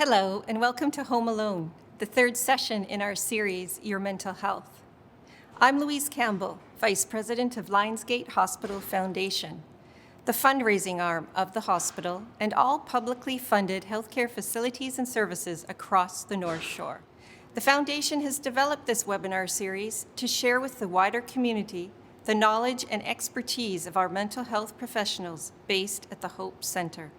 Hello, and welcome to Home Alone, the third session in our series, Your Mental Health. I'm Louise Campbell, Vice President of Lionsgate Hospital Foundation, the fundraising arm of the hospital and all publicly funded healthcare facilities and services across the North Shore. The Foundation has developed this webinar series to share with the wider community the knowledge and expertise of our mental health professionals based at the Hope Center.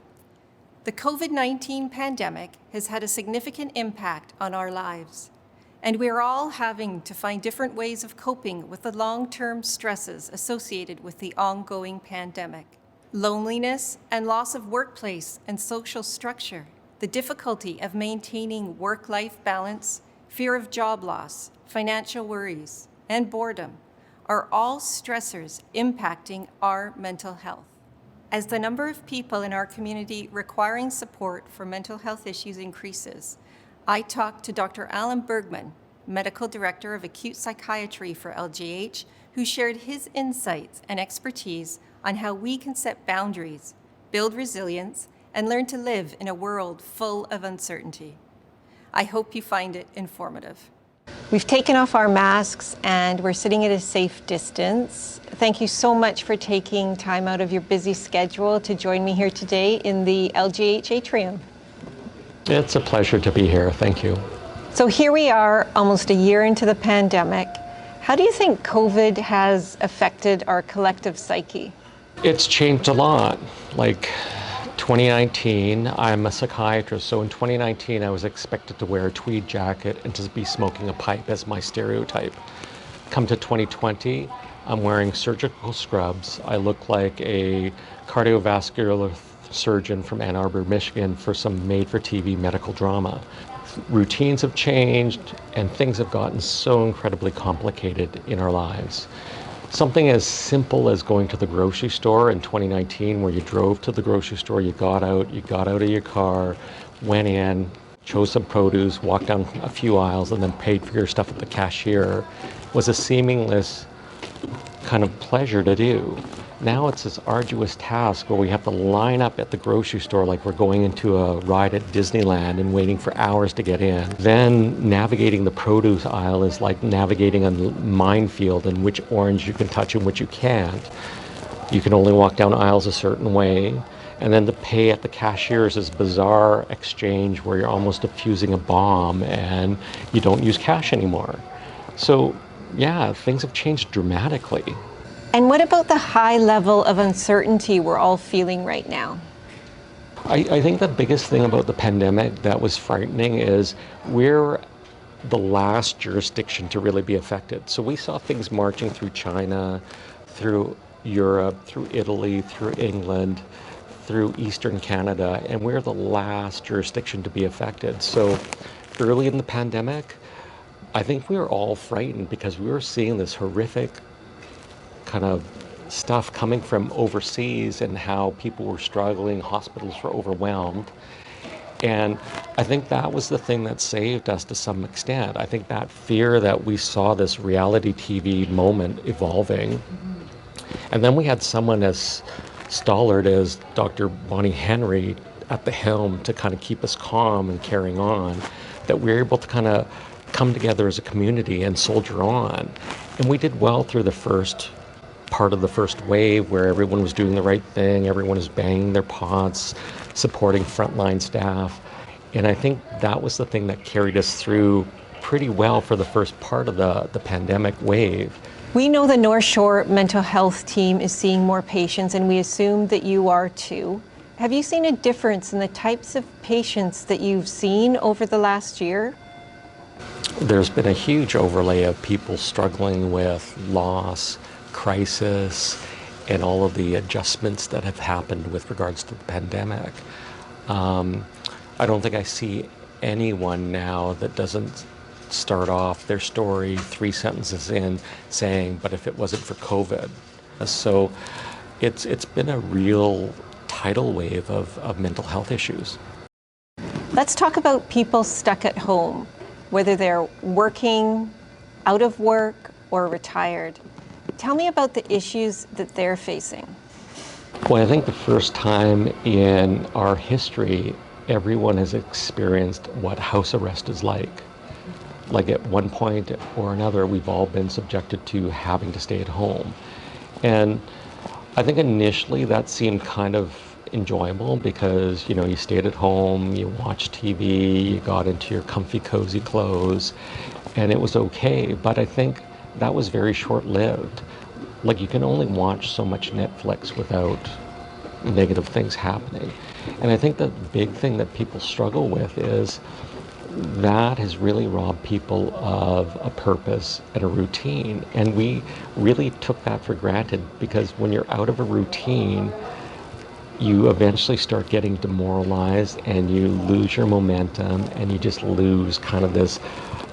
The COVID-19 pandemic has had a significant impact on our lives, and we're all having to find different ways of coping with the long-term stresses associated with the ongoing pandemic. Loneliness and loss of workplace and social structure, the difficulty of maintaining work-life balance, fear of job loss, financial worries, and boredom are all stressors impacting our mental health. As the number of people in our community requiring support for mental health issues increases, I talked to Dr. Allan Burgman, Medical Director of Acute Psychiatry for LGH, who shared his insights and expertise on how we can set boundaries, build resilience, and learn to live in a world full of uncertainty. I hope you find it informative. We've taken off our masks and we're sitting at a safe distance. Thank you so much for taking time out of your busy schedule to join me here today in the LGH atrium. It's a pleasure to be here. Thank you. So here we are, almost a year into the pandemic. How do you think COVID has affected our collective psyche? It's changed a lot. Like 2019, I'm a psychiatrist, so in 2019 I was expected to wear a tweed jacket and to be smoking a pipe as my stereotype. Come to 2020, I'm wearing surgical scrubs. I look like a cardiovascular surgeon from Ann Arbor, Michigan for some made-for-TV medical drama. Routines have changed and things have gotten so incredibly complicated in our lives. Something as simple as going to the grocery store in 2019, where you drove to the grocery store, you got out of your car, went in, chose some produce, walked down a few aisles, and then paid for your stuff at the cashier, was a seamless kind of pleasure to do. Now it's this arduous task where we have to line up at the grocery store like we're going into a ride at Disneyland and waiting for hours to get in. Then navigating the produce aisle is like navigating a minefield in which orange you can touch and which you can't. You can only walk down aisles a certain way. And then to pay at the cashier is this bizarre exchange where you're almost defusing a bomb and you don't use cash anymore. So yeah, things have changed dramatically. And what about the high level of uncertainty we're all feeling right now? I think the biggest thing about the pandemic that was frightening is we're the last jurisdiction to really be affected. So we saw things marching through China, through Europe, through Italy, through England, through Eastern Canada, and we're the last jurisdiction to be affected. So early in the pandemic, I think we were all frightened because we were seeing this horrific kind of stuff coming from overseas and how people were struggling, hospitals were overwhelmed. And I think that was the thing that saved us to some extent. I think that fear that we saw this reality TV moment evolving. And then we had someone as stalwart as Dr. Bonnie Henry at the helm to kind of keep us calm and carrying on, that we were able to kind of come together as a community and soldier on. And we did well through the first part of the first wave where everyone was doing the right thing, everyone was banging their pots, supporting frontline staff. And I think that was the thing that carried us through pretty well for the first part of the pandemic wave. We know the North Shore mental health team is seeing more patients, and we assume that you are too. Have you seen a difference in the types of patients that you've seen over the last year? There's been a huge overlay of people struggling with loss, crisis, and all of the adjustments that have happened with regards to the pandemic. I don't think I see anyone now that doesn't start off their story 3 sentences in saying, but if it wasn't for COVID. So it's been a real tidal wave of mental health issues. Let's talk about people stuck at home, whether they're working, out of work, or retired. Tell me about the issues that they're facing. Well, I think the first time in our history everyone has experienced what house arrest is like. Like at one point or another, we've all been subjected to having to stay at home. And I think initially that seemed kind of enjoyable because, you know, you stayed at home, you watched TV, you got into your comfy, cozy clothes, and it was okay. But I think that was very short-lived. Like, you can only watch so much Netflix without negative things happening. And I think the big thing that people struggle with is that has really robbed people of a purpose and a routine. And we really took that for granted because when you're out of a routine, you eventually start getting demoralized and you lose your momentum and you just lose kind of this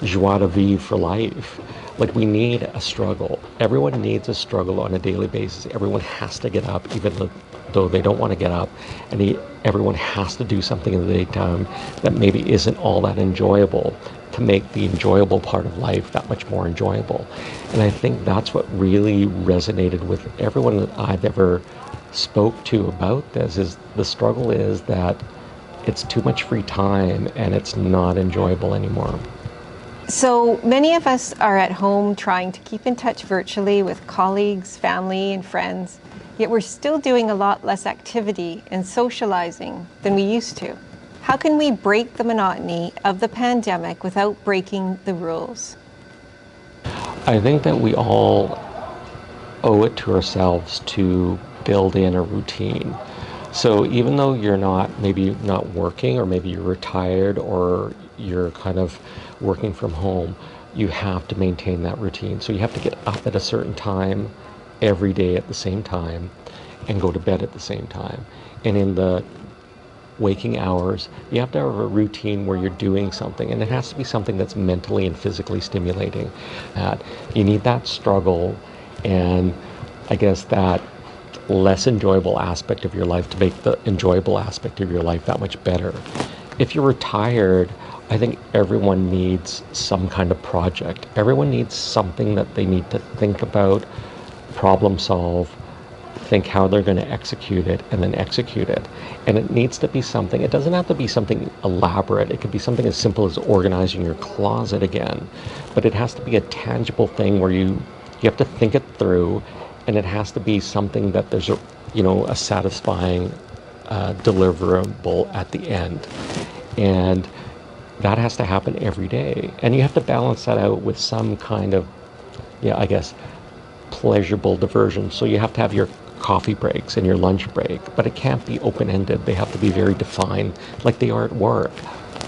joie de vivre for life. Like, we need a struggle. Everyone needs a struggle on a daily basis. Everyone has to get up, even though they don't want to get up. And everyone has to do something in the daytime that maybe isn't all that enjoyable to make the enjoyable part of life that much more enjoyable. And I think that's what really resonated with everyone that I've ever spoke to about this, is the struggle is that it's too much free time and it's not enjoyable anymore. So many of us are at home trying to keep in touch virtually with colleagues, family, and friends, yet we're still doing a lot less activity and socializing than we used to. How can we break the monotony of the pandemic without breaking the rules? I think that we all owe it to ourselves to build in a routine. So even though you're maybe not working, or maybe you're retired, or you're kind of working from home, you have to maintain that routine. So you have to get up at a certain time every day at the same time and go to bed at the same time. And in the waking hours, you have to have a routine where you're doing something, and it has to be something that's mentally and physically stimulating. You need that struggle and I guess that less enjoyable aspect of your life to make the enjoyable aspect of your life that much better. If you're retired, I think everyone needs some kind of project. Everyone needs something that they need to think about, problem solve, think how they're going to execute it, and then execute it. And it needs to be something, it doesn't have to be something elaborate. It could be something as simple as organizing your closet again. But it has to be a tangible thing where you have to think it through, and it has to be something that there's a satisfying deliverable at the end. And that has to happen every day. And you have to balance that out with some kind of, pleasurable diversion. So you have to have your coffee breaks and your lunch break, but it can't be open-ended. They have to be very defined, like they are at work.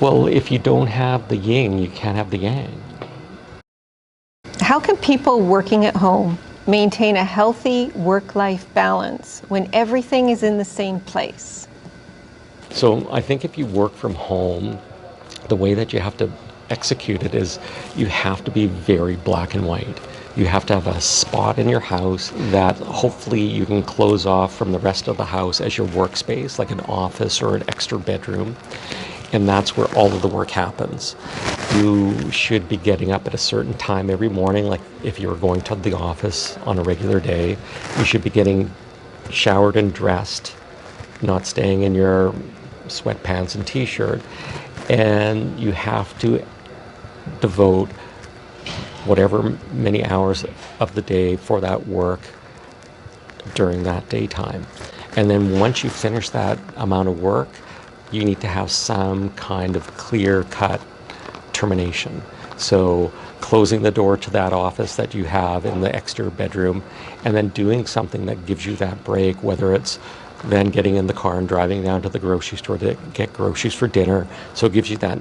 Well, if you don't have the yin, you can't have the yang. How can people working at home maintain a healthy work-life balance when everything is in the same place? So I think if you work from home, the way that you have to execute it is you have to be very black and white. You have to have a spot in your house that hopefully you can close off from the rest of the house as your workspace, like an office or an extra bedroom. And that's where all of the work happens. You should be getting up at a certain time every morning, like if you were going to the office on a regular day. You should be getting showered and dressed, not staying in your sweatpants and t-shirt. And you have to devote whatever many hours of the day for that work during that daytime. And then once you finish that amount of work, you need to have some kind of clear-cut termination. So closing the door to that office that you have in the extra bedroom, and then doing something that gives you that break, whether it's then getting in the car and driving down to the grocery store to get groceries for dinner. So it gives you that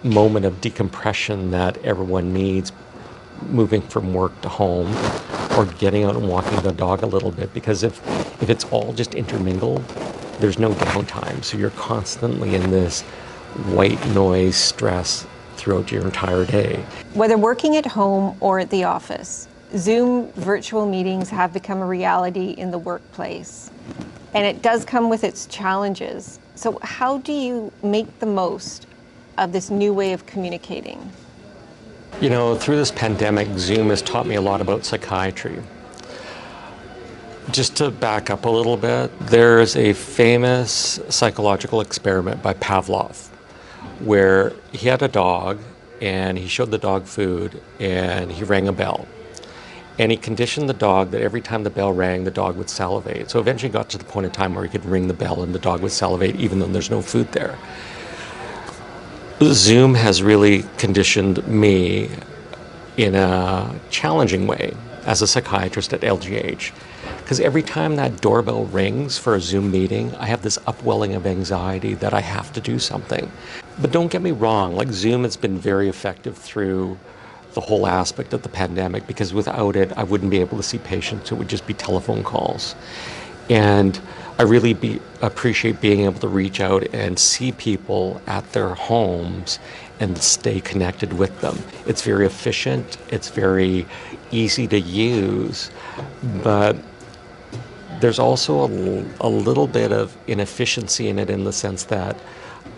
moment of decompression that everyone needs, moving from work to home, or getting out and walking the dog a little bit. Because if it's all just intermingled, there's no downtime. So you're constantly in this white noise stress throughout your entire day. Whether working at home or at the office, Zoom virtual meetings have become a reality in the workplace. And it does come with its challenges. So how do you make the most of this new way of communicating? Through this pandemic, Zoom has taught me a lot about psychiatry. Just to back up a little bit, there's a famous psychological experiment by Pavlov where he had a dog and he showed the dog food and he rang a bell. And he conditioned the dog that every time the bell rang, the dog would salivate. So eventually got to the point in time where he could ring the bell and the dog would salivate even though there's no food there. Zoom has really conditioned me in a challenging way as a psychiatrist at LGH. Because every time that doorbell rings for a Zoom meeting, I have this upwelling of anxiety that I have to do something. But don't get me wrong, like Zoom has been very effective through the whole aspect of the pandemic, because without it, I wouldn't be able to see patients. It would just be telephone calls. And I really appreciate being able to reach out and see people at their homes and stay connected with them. It's very efficient, it's very easy to use, but there's also a little bit of inefficiency in it in the sense that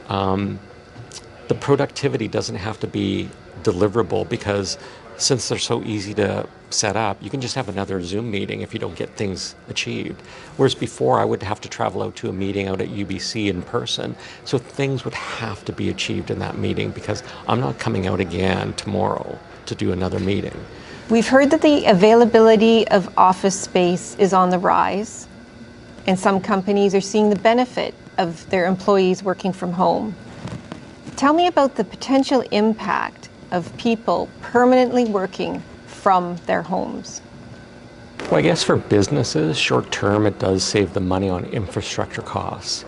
the productivity doesn't have to be deliverable, because since they're so easy to set up, you can just have another Zoom meeting if you don't get things achieved. Whereas before, I would have to travel out to a meeting out at UBC in person. So things would have to be achieved in that meeting because I'm not coming out again tomorrow to do another meeting. We've heard that the availability of office space is on the rise, and some companies are seeing the benefit of their employees working from home. Tell me about the potential impact of people permanently working from their homes. Well, I guess for businesses, short term, it does save them money on infrastructure costs.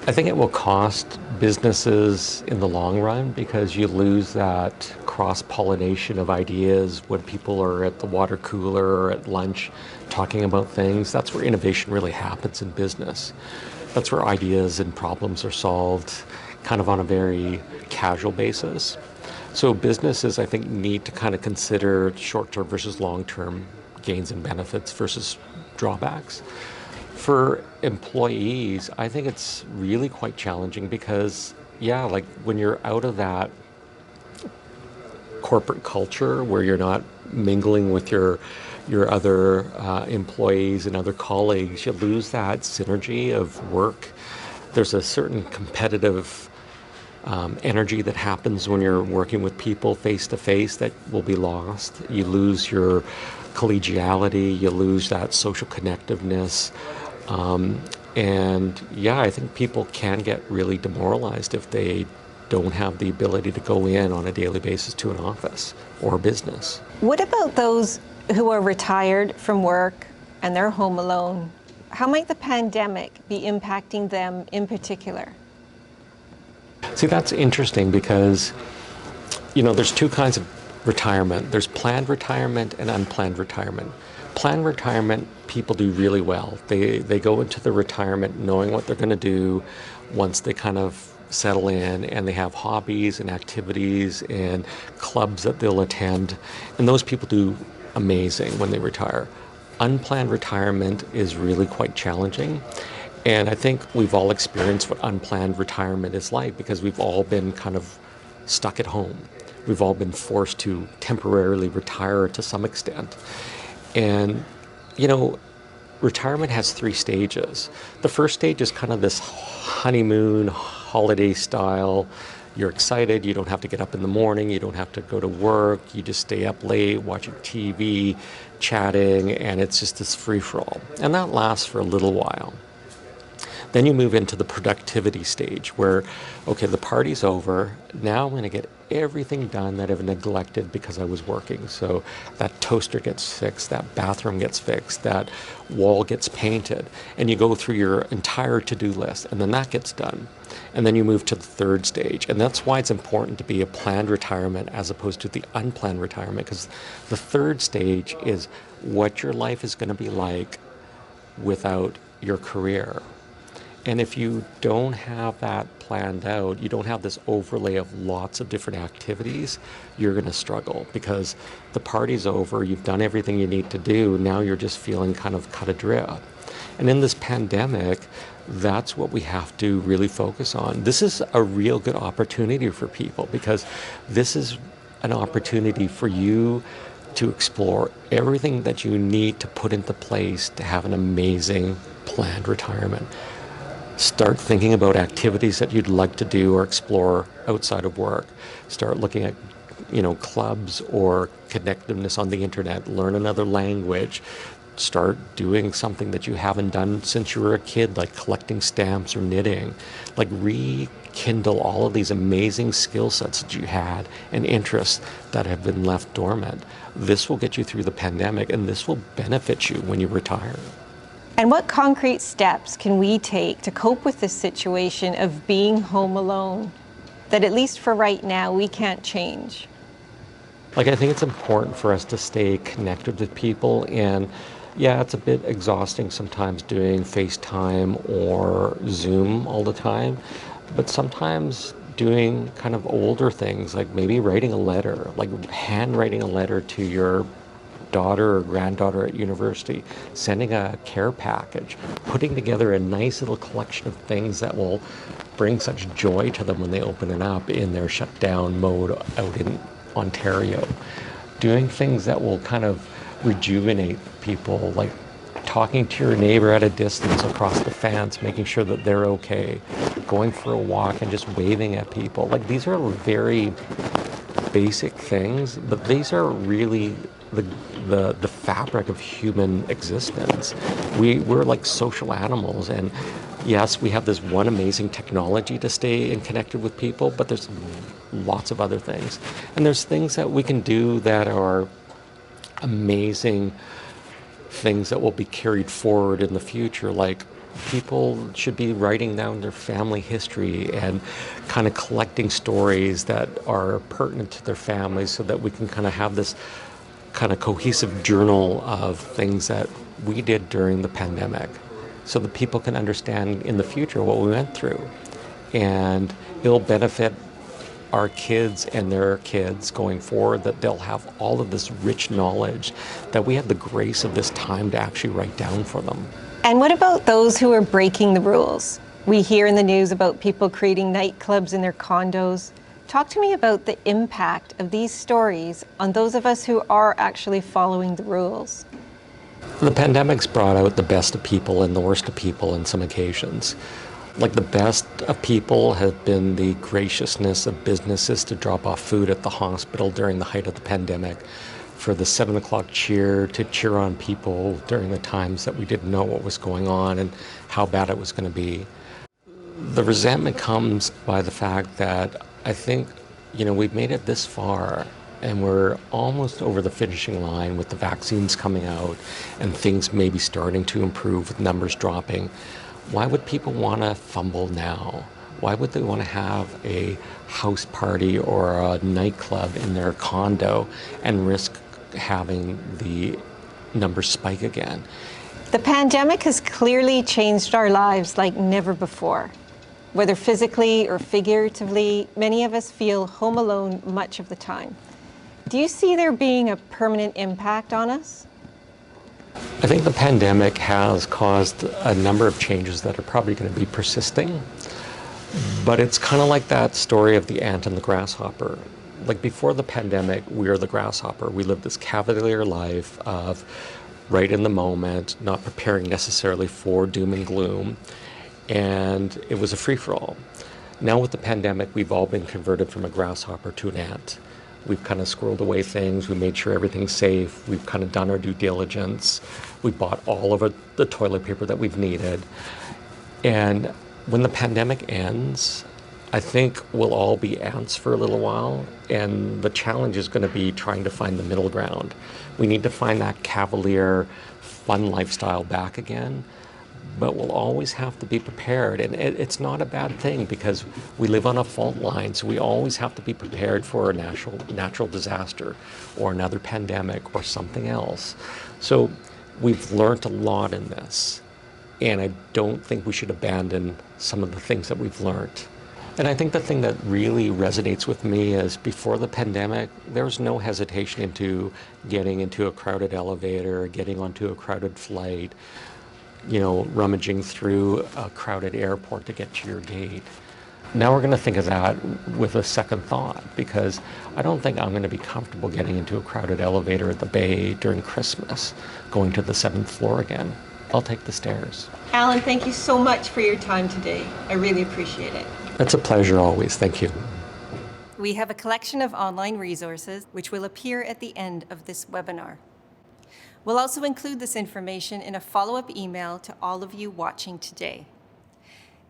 I think it will cost businesses in the long run because you lose that cross-pollination of ideas when people are at the water cooler or at lunch talking about things. That's where innovation really happens in business. That's where ideas and problems are solved kind of on a very casual basis. So businesses, I think, need to kind of consider short-term versus long-term gains and benefits versus drawbacks. For employees, I think it's really quite challenging because, yeah, like when you're out of that corporate culture where you're not mingling with your other employees and other colleagues, you lose that synergy of work. There's a certain competitive energy that happens when you're working with people face to face that will be lost. You lose your collegiality, you lose that social connectiveness. And yeah, I think people can get really demoralized if they don't have the ability to go in on a daily basis to an office or a business. What about those who are retired from work and they're home alone? How might the pandemic be impacting them in particular? See, that's interesting because, there's two kinds of retirement. There's planned retirement and unplanned retirement. Planned retirement, people do really well. They go into the retirement knowing what they're going to do once they kind of settle in, and they have hobbies and activities and clubs that they'll attend. And those people do amazing when they retire. Unplanned retirement is really quite challenging. And I think we've all experienced what unplanned retirement is like because we've all been kind of stuck at home. We've all been forced to temporarily retire to some extent. And, retirement has 3 stages. The first stage is kind of this honeymoon, holiday style. You're excited, you don't have to get up in the morning, you don't have to go to work, you just stay up late watching TV, chatting, and it's just this free-for-all. And that lasts for a little while. Then you move into the productivity stage where, okay, the party's over. Now I'm going to get everything done that I've neglected because I was working. So that toaster gets fixed, that bathroom gets fixed, that wall gets painted, and you go through your entire to-do list, and then that gets done. And then you move to the third stage. And that's why it's important to be a planned retirement as opposed to the unplanned retirement, because the third stage is what your life is going to be like without your career. And if you don't have that planned out, you don't have this overlay of lots of different activities, you're going to struggle because the party's over, you've done everything you need to do, now you're just feeling kind of cut adrift. And in this pandemic, that's what we have to really focus on. This is a real good opportunity for people because this is an opportunity for you to explore everything that you need to put into place to have an amazing planned retirement. Start thinking about activities that you'd like to do or explore outside of work. Start looking at, clubs or connectiveness on the internet. Learn another language. Start doing something that you haven't done since you were a kid, like collecting stamps or knitting. Like rekindle all of these amazing skill sets that you had and interests that have been left dormant. This will get you through the pandemic, and this will benefit you when you retire. And what concrete steps can we take to cope with this situation of being home alone that, at least for right now, we can't change? I think it's important for us to stay connected with people, and yeah, it's a bit exhausting sometimes doing FaceTime or Zoom all the time, but sometimes doing kind of older things, like maybe writing a letter, like handwriting a letter to your daughter or granddaughter at university, sending a care package, putting together a nice little collection of things that will bring such joy to them when they open it up in their shutdown mode out in Ontario. Doing things that will kind of rejuvenate people, like talking to your neighbor at a distance across the fence, making sure that they're okay, going for a walk and just waving at people. Like, these are very basic things, but these are really the fabric of human existence. We're like social animals, and yes, we have this one amazing technology to stay in connected with people, but there's lots of other things. And there's things that we can do that are amazing things that will be carried forward in the future. Like, people should be writing down their family history and kind of collecting stories that are pertinent to their families, so that we can kind of have this kind of cohesive journal of things that we did during the pandemic, so that people can understand in the future what we went through. And it'll benefit our kids and their kids going forward, that they'll have all of this rich knowledge that we had the grace of this time to actually write down for them. And what about those who are breaking the rules? We hear in the news about people creating nightclubs in their condos. Talk to me about the impact of these stories on those of us who are actually following the rules. The pandemic's brought out the best of people and the worst of people in some occasions. Like, the best of people have been the graciousness of businesses to drop off food at the hospital during the height of the pandemic, for the 7 o'clock cheer to cheer on people during the times that we didn't know what was going on and how bad it was going to be. The resentment comes by the fact that I think, we've made it this far, and we're almost over the finishing line with the vaccines coming out and things maybe starting to improve with numbers dropping. Why would people want to fumble now? Why would they want to have a house party or a nightclub in their condo and risk having the numbers spike again? The pandemic has clearly changed our lives like never before. Whether physically or figuratively, many of us feel home alone much of the time. Do you see there being a permanent impact on us? I think the pandemic has caused a number of changes that are probably going to be persisting, but it's kind of like that story of the ant and the grasshopper. Like, before the pandemic, we were the grasshopper. We lived this cavalier life of right in the moment, not preparing necessarily for doom and gloom, and it was a free-for-all. Now with the pandemic, we've all been converted from a grasshopper to an ant. We've kind of squirreled away things. We made sure everything's safe. We've kind of done our due diligence. We bought all of the toilet paper that we've needed. And when the pandemic ends, I think we'll all be ants for a little while. And the challenge is going to be trying to find the middle ground. We need to find that cavalier, fun lifestyle back again. But we'll always have to be prepared. And it's not a bad thing, because we live on a fault line, so we always have to be prepared for a natural disaster or another pandemic or something else. So we've learned a lot in this, and I don't think we should abandon some of the things that we've learned. And I think the thing that really resonates with me is, before the pandemic, there was no hesitation into getting into a crowded elevator, getting onto a crowded flight, rummaging through a crowded airport to get to your gate. Now we're going to think of that with a second thought, because I don't think I'm going to be comfortable getting into a crowded elevator at the Bay during Christmas, going to the 7th floor again. I'll take the stairs. Allan, thank you so much for your time today. I really appreciate it. It's a pleasure always. Thank you. We have a collection of online resources which will appear at the end of this webinar. We'll also include this information in a follow-up email to all of you watching today.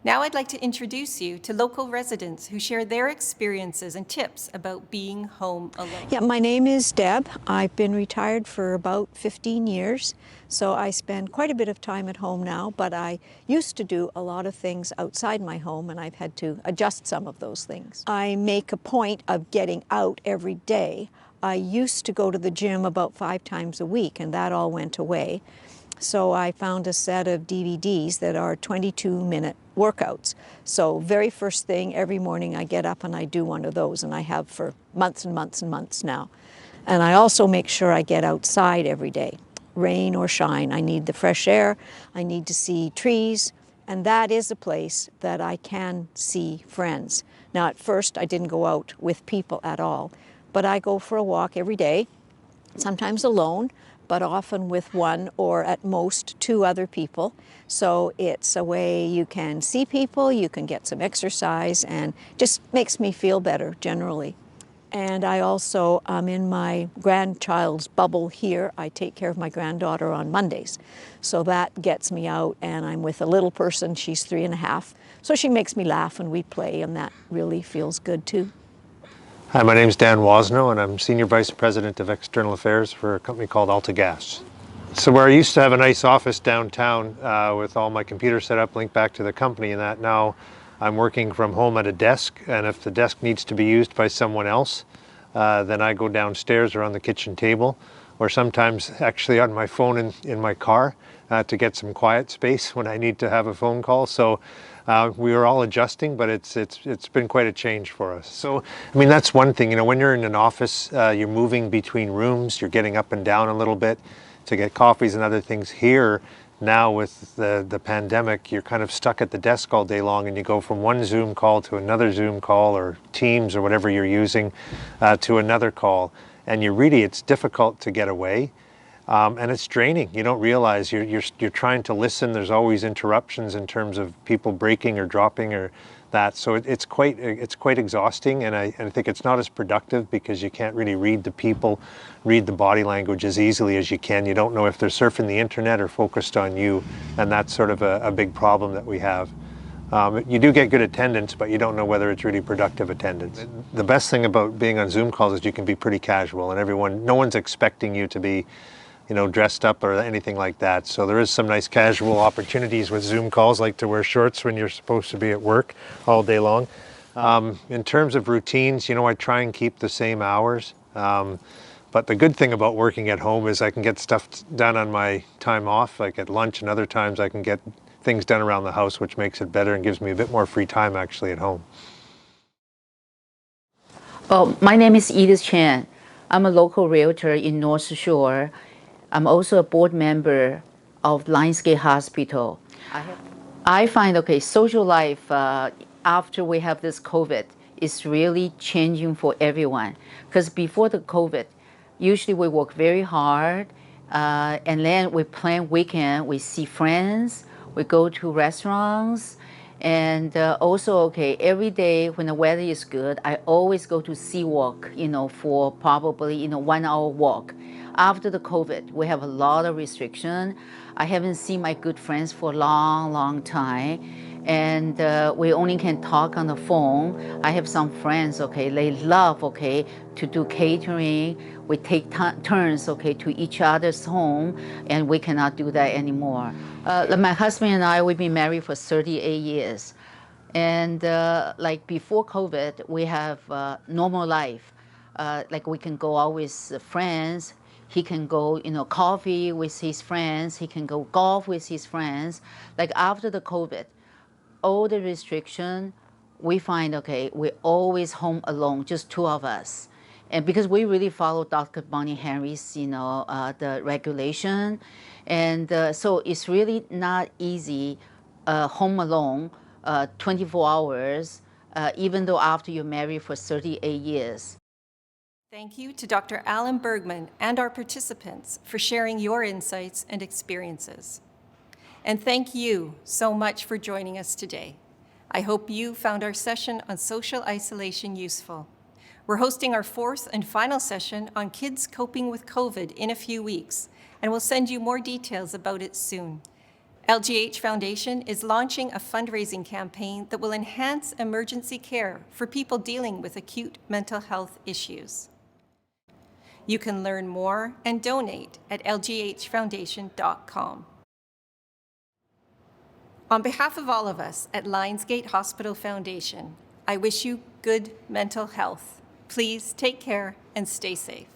Now I'd like to introduce you to local residents who share their experiences and tips about being home alone. Yeah, my name is Deb. I've been retired for about 15 years, so I spend quite a bit of time at home now, but I used to do a lot of things outside my home, and I've had to adjust some of those things. I make a point of getting out every day. I used to go to the gym about 5 times a week, and that all went away. So I found a set of DVDs that are 22-minute workouts. So very first thing, every morning I get up and I do one of those, and I have for months and months and months now. And I also make sure I get outside every day, rain or shine. I need the fresh air, I need to see trees, and that is a place that I can see friends. Now at first I didn't go out with people at all, but I go for a walk every day, sometimes alone, but often with one or at most 2 other people. So it's a way you can see people, you can get some exercise, and just makes me feel better generally. And I also am in my grandchild's bubble here. I take care of my granddaughter on Mondays. So that gets me out, and I'm with a little person, she's 3.5. So she makes me laugh and we play, and that really feels good too. Hi, my name is Dan Wasno, and I'm Senior Vice President of External Affairs for a company called AltaGas. So where I used to have a nice office downtown with all my computers set up, linked back to the company and that, now I'm working from home at a desk, and if the desk needs to be used by someone else, then I go downstairs or on the kitchen table, or sometimes actually on my phone in my car to get some quiet space when I need to have a phone call. So we are all adjusting, but it's been quite a change for us. So, I mean, that's one thing, you know, when you're in an office, you're moving between rooms, you're getting up and down a little bit to get coffees and other things. Here, now with the pandemic, you're kind of stuck at the desk all day long, and you go from one Zoom call to another Zoom call, or Teams or whatever you're using, to another call. And it's difficult to get away. And it's draining. You don't realize you're trying to listen. There's always interruptions in terms of people breaking or dropping or that. So it's quite exhausting, and I think it's not as productive because you can't really read the people, read the body language as easily as you can. You don't know if they're surfing the internet or focused on you, and that's sort of a big problem that we have. You do get good attendance, but you don't know whether it's really productive attendance. The best thing about being on Zoom calls is you can be pretty casual, and no one's expecting you to be, you know, dressed up or anything like that. So there is some nice casual opportunities with Zoom calls, like to wear shorts when you're supposed to be at work all day long. In terms of routines, you know, I try and keep the same hours. But the good thing about working at home is I can get stuff done on my time off, like at lunch, and other times I can get things done around the house, which makes it better and gives me a bit more free time actually at home. Oh, my name is Edith Chen. I'm a local realtor in North Shore. I'm also a board member of Lionsgate Hospital. I find, social life after we have this COVID is really changing for everyone. Because before the COVID, usually we work very hard, and then we plan weekend, we see friends, we go to restaurants, and also, every day when the weather is good, I always go to sea walk, for probably, 1 hour walk. After the COVID, we have a lot of restriction. I haven't seen my good friends for a long, long time. And we only can talk on the phone. I have some friends, they love, to do catering. We take turns, to each other's home, and we cannot do that anymore. My husband and I, we've been married for 38 years. And like before COVID, we have normal life. Like we can go out with friends. He can go, coffee with his friends. He can go golf with his friends. Like after the COVID, all the restriction, we find, we're always home alone, just 2 of us. And because we really follow Dr. Bonnie Henry's, the regulation. And so it's really not easy home alone 24 hours even though after you're married for 38 years. Thank you to Dr. Allan Burgman and our participants for sharing your insights and experiences. And thank you so much for joining us today. I hope you found our session on social isolation useful. We're hosting our fourth and final session on kids coping with COVID in a few weeks, and we'll send you more details about it soon. LGH Foundation is launching a fundraising campaign that will enhance emergency care for people dealing with acute mental health issues. You can learn more and donate at lghfoundation.com. On behalf of all of us at Lionsgate Hospital Foundation, I wish you good mental health. Please take care and stay safe.